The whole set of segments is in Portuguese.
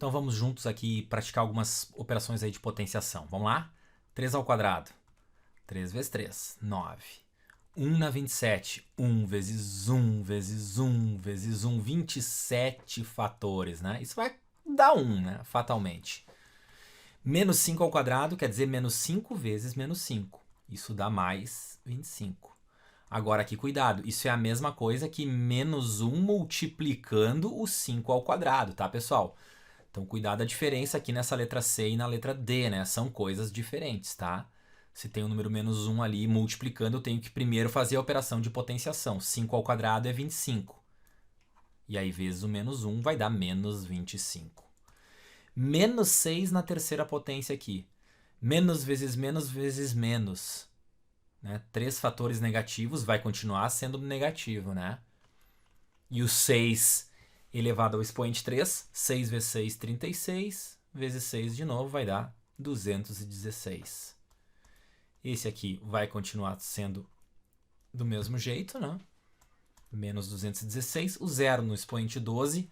Então vamos juntos aqui praticar algumas operações aí de potenciação. Vamos lá? 3 ao quadrado. 3 vezes 3, 9. 1 na 27. 1 vezes 1 vezes 1 vezes 1, 27 fatores, né? Isso vai dar 1, né? Fatalmente. Menos 5 ao quadrado quer dizer menos 5 vezes menos 5. Isso dá mais 25. Agora aqui, cuidado, isso é a mesma coisa que menos 1 multiplicando o 5 ao quadrado, tá, pessoal? Então, cuidado a diferença aqui nessa letra C e na letra D, né? São coisas diferentes, tá? Se tem o número menos 1 ali multiplicando, eu tenho que primeiro fazer a operação de potenciação. 5 ao quadrado é 25. E aí, vezes o menos 1 vai dar menos 25. Menos 6 na terceira potência aqui. Menos vezes menos vezes menos. Né? 3 fatores negativos vai continuar sendo negativo, né? E o 6 elevado ao expoente 3, 6 vezes 6, 36, vezes 6 de novo vai dar 216. Esse aqui vai continuar sendo do mesmo jeito, né? Menos 216, o zero no expoente 12,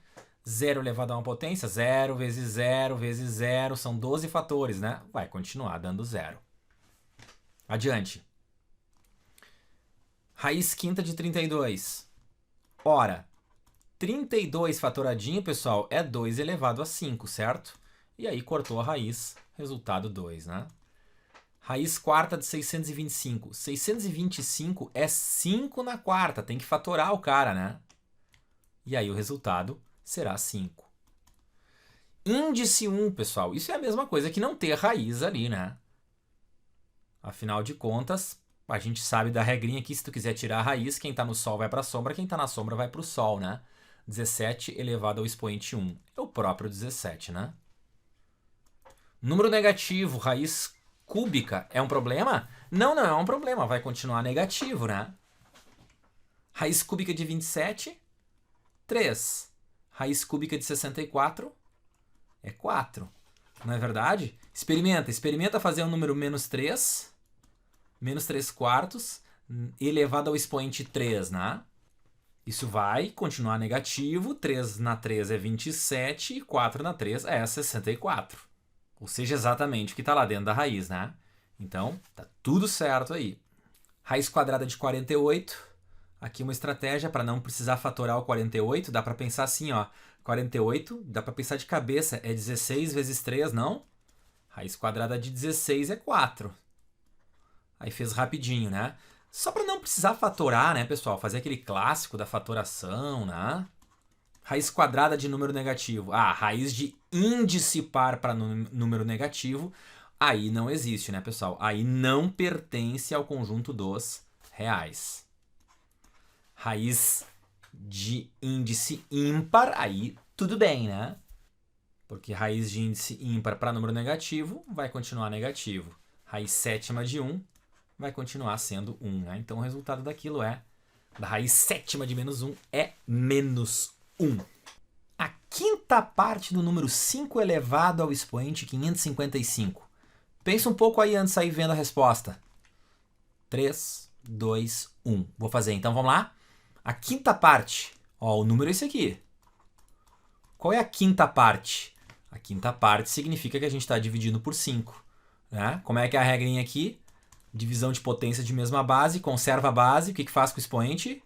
0 elevado a uma potência, 0 vezes 0 vezes 0, são 12 fatores, né? Vai continuar dando zero. Adiante. Raiz quinta de 32. Ora, 32 fatoradinho, pessoal, é 2 elevado a 5, certo? E aí cortou a raiz, resultado 2, né? Raiz quarta de 625. 625 é 5 na quarta, tem que fatorar o cara, né? E aí o resultado será 5. Índice 1, pessoal, isso é a mesma coisa que não ter raiz ali, né? Afinal de contas, a gente sabe da regrinha aqui, se tu quiser tirar a raiz, quem está no sol vai para a sombra, quem está na sombra vai para o sol, né? 17 elevado ao expoente 1. É o próprio 17, né? Número negativo, raiz cúbica, é um problema? Não, não é um problema, vai continuar negativo, né? Raiz cúbica de 27, 3. Raiz cúbica de 64 é 4. Não é verdade? Experimenta fazer um número menos 3, menos 3 quartos, elevado ao expoente 3, né? Isso vai continuar negativo, 3 na 3 é 27 e 4 na 3 é 64. Ou seja, exatamente o que está lá dentro da raiz, né? Então, tá tudo certo aí. Raiz quadrada de 48. Aqui uma estratégia para não precisar fatorar o 48. Dá para pensar assim, ó. 48, dá para pensar de cabeça. É 16 vezes 3, não? Raiz quadrada de 16 é 4. Aí fez rapidinho, né? Só para não precisar fatorar, né, pessoal? Fazer aquele clássico da fatoração, né? Raiz quadrada de número negativo. Ah, raiz de índice par para número negativo. Aí não existe, né, pessoal? Aí não pertence ao conjunto dos reais. Raiz de índice ímpar, aí tudo bem, né? Porque raiz de índice ímpar para número negativo vai continuar negativo. Raiz sétima de 1 vai continuar sendo 1, né? Então o resultado daquilo é, da raiz sétima de menos 1 é menos 1. A quinta parte do número 5 elevado ao expoente 555. Pensa um pouco aí antes de sair vendo a resposta. 3, 2, 1. Vou fazer então, vamos lá? A quinta parte. Ó, o número é esse aqui. Qual é a quinta parte? A quinta parte significa que a gente está dividindo por 5. Né? Como é que é a regrinha aqui? Divisão de potência de mesma base, conserva a base. O que faz com o expoente?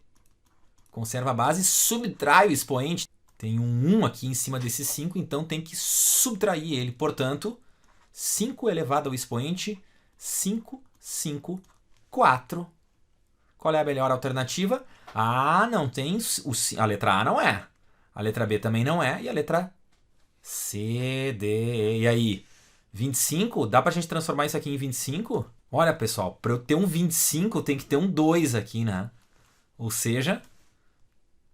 Conserva a base, subtrai o expoente. Tem um 1 aqui em cima desse 5, então tem que subtrair ele. Portanto, 5 elevado ao expoente, 5, 5, 4. Qual é a melhor alternativa? Ah, não tem... A letra A não é. A letra B também não é. E a letra C, D, E. E aí? 25? Dá pra gente transformar isso aqui em 25? Olha, pessoal, para eu ter um 25, eu tenho que ter um 2 aqui, né? Ou seja,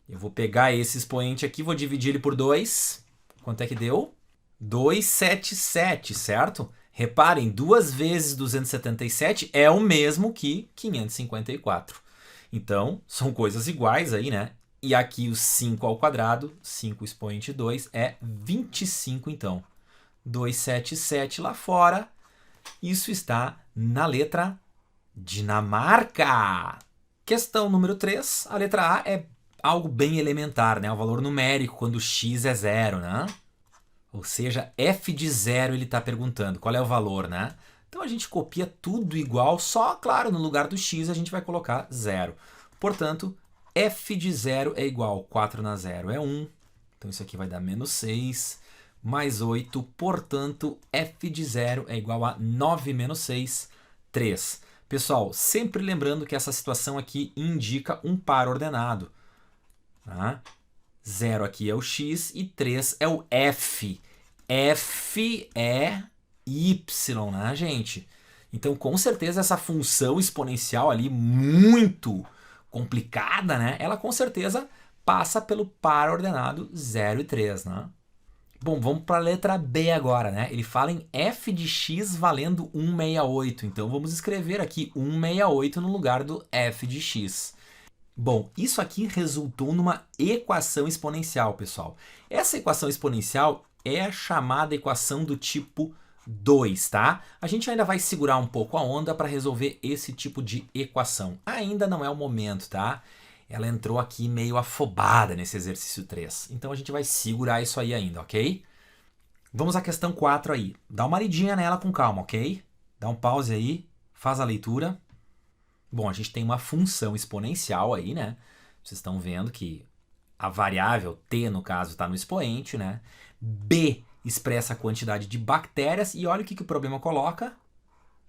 eu vou pegar esse expoente aqui, vou dividir ele por 2. Quanto é que deu? 277, certo? Reparem, 2 vezes 277 é o mesmo que 554. Então, são coisas iguais aí, né? E aqui o 5 ao quadrado, 5 expoente 2, é 25, então. 277 lá fora. Isso está na letra Dinamarca. Questão número 3. A letra A é algo bem elementar, né? O valor numérico, quando x é 0, né? Ou seja, f de 0 ele está perguntando qual é o valor, né? Então a gente copia tudo igual, só, claro, no lugar do x a gente vai colocar 0. Portanto, f de 0 é igual, 4 na 0 é 1. Então isso aqui vai dar menos 6, mais 8. Portanto, f de 0 é igual a 9 menos 6, 3. Pessoal, sempre lembrando que essa situação aqui indica um par ordenado. Tá? 0 aqui é o x e 3 é o f. F é y, né, gente? Então, com certeza, essa função exponencial ali, muito complicada, né? Ela com certeza passa pelo par ordenado 0 e 3, né? Bom, vamos para a letra B agora, né? Ele fala em f de x valendo 168. Então, vamos escrever aqui 168 no lugar do f de x. Bom, isso aqui resultou numa equação exponencial, pessoal. Essa equação exponencial é a chamada equação do tipo 2, tá? A gente ainda vai segurar um pouco a onda para resolver esse tipo de equação. Ainda não é o momento, tá? Ela entrou aqui meio afobada nesse exercício 3. Então a gente vai segurar isso aí ainda, ok? Vamos à questão 4 aí. Dá uma lidinha nela com calma, ok? Dá um pause aí, faz a leitura. Bom, a gente tem uma função exponencial aí, né? Vocês estão vendo que a variável t, no caso, está no expoente, né? B expressa a quantidade de bactérias e olha o que o problema coloca.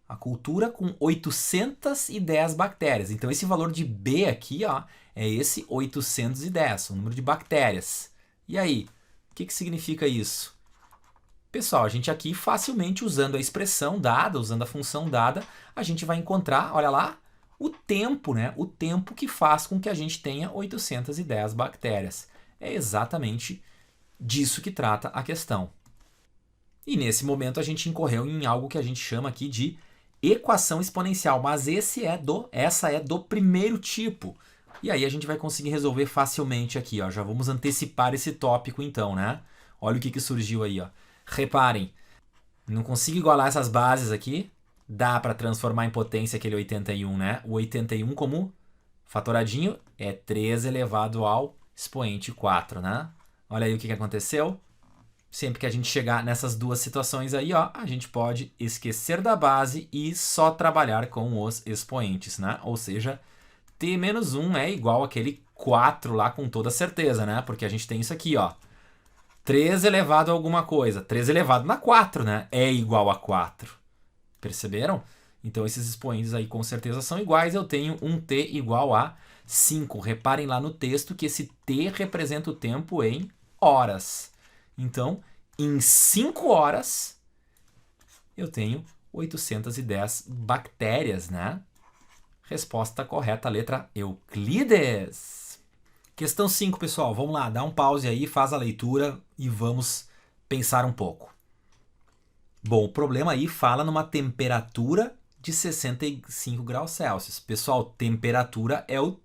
A cultura com 810 bactérias. Então, esse valor de B aqui, ó, é esse 810, o número de bactérias. E aí, o que significa isso? Pessoal, a gente aqui facilmente usando a expressão dada, usando a função dada, a gente vai encontrar, olha lá, o tempo, né? O tempo que faz com que a gente tenha 810 bactérias. É exatamente disso que trata a questão. E nesse momento a gente incorreu em algo que a gente chama aqui de equação exponencial, mas essa é do primeiro tipo. E aí a gente vai conseguir resolver facilmente aqui, ó. Já vamos antecipar esse tópico então, né? Olha o que surgiu aí, ó. Reparem, não consigo igualar essas bases aqui. Dá para transformar em potência aquele 81, né? O 81 como fatoradinho é 3 elevado ao expoente 4, né? Olha aí o que aconteceu. Sempre que a gente chegar nessas duas situações aí, ó, a gente pode esquecer da base e só trabalhar com os expoentes, né? Ou seja, t menos 1 é igual àquele 4 lá com toda certeza, né? Porque a gente tem isso aqui, ó. 3 elevado a alguma coisa. 3 elevado na 4, né? É igual a 4. Perceberam? Então esses expoentes aí com certeza são iguais. Eu tenho um t igual a 5. Reparem lá no texto que esse t representa o tempo em horas. Então, em 5 horas, eu tenho 810 bactérias, né? Resposta correta, letra Euclides. Questão 5, pessoal. Vamos lá, dá um pause aí, faz a leitura e vamos pensar um pouco. Bom, o problema aí fala numa temperatura de 65 graus Celsius. Pessoal, temperatura é o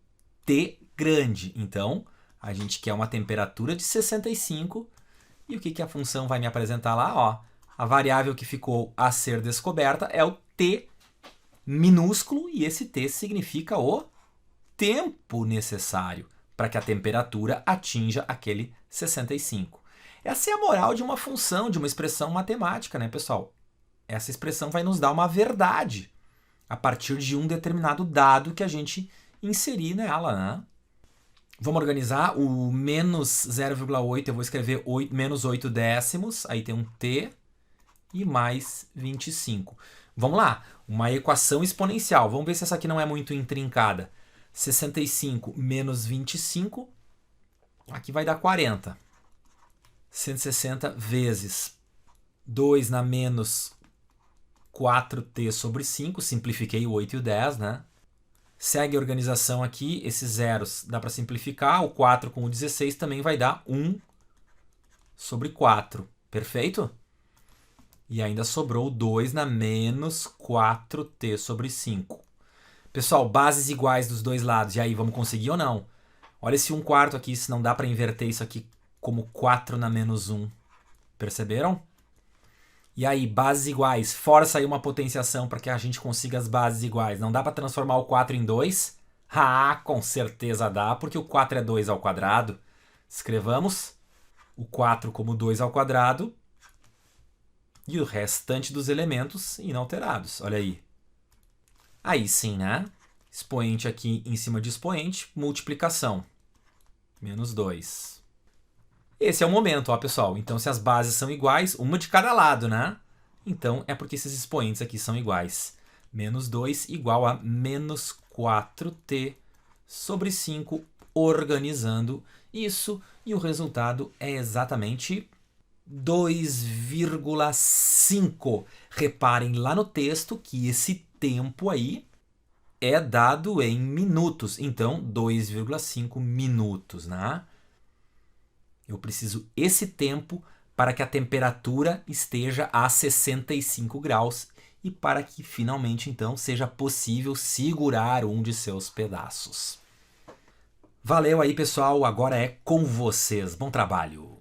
T grande. Então, a gente quer uma temperatura de 65. E o que a função vai me apresentar lá? Ó, a variável que ficou a ser descoberta é o T minúsculo. E esse T significa o tempo necessário para que a temperatura atinja aquele 65. Essa é a moral de uma função, de uma expressão matemática, né, pessoal? Essa expressão vai nos dar uma verdade a partir de um determinado dado que a gente inserir nela, né? Vamos organizar. O menos 0,8 eu vou escrever menos 8 décimos, aí tem um t e mais 25. Vamos lá, uma equação exponencial. Vamos ver se essa aqui não é muito intrincada. 65 menos 25, aqui vai dar 40. 160 vezes 2 na menos 4t sobre 5, simplifiquei o 8 e o 10, né? Segue a organização aqui, esses zeros dá para simplificar, o 4 com o 16 também vai dar 1 sobre 4, perfeito? E ainda sobrou 2 na menos 4t sobre 5. Pessoal, bases iguais dos dois lados, e aí, vamos conseguir ou não? Olha esse 1/4 aqui, se não dá para inverter isso aqui como 4 na menos 1. Perceberam? E aí, bases iguais, força aí uma potenciação para que a gente consiga as bases iguais. Não dá para transformar o 4 em 2? Ah, com certeza dá, porque o 4 é 2 ao quadrado. Escrevamos o 4 como 2 ao quadrado e o restante dos elementos inalterados. Olha aí. Aí sim, né? Expoente aqui em cima de expoente, multiplicação. Menos 2. Esse é o momento, ó, pessoal. Então, se as bases são iguais, uma de cada lado, né? Então, é porque esses expoentes aqui são iguais. Menos 2 igual a menos 4t sobre 5, organizando isso. E o resultado é exatamente 2,5. Reparem lá no texto que esse tempo aí é dado em minutos. Então, 2,5 minutos, né? Eu preciso esse tempo para que a temperatura esteja a 65 graus e para que finalmente, então, seja possível segurar um de seus pedaços. Valeu aí, pessoal. Agora é com vocês. Bom trabalho!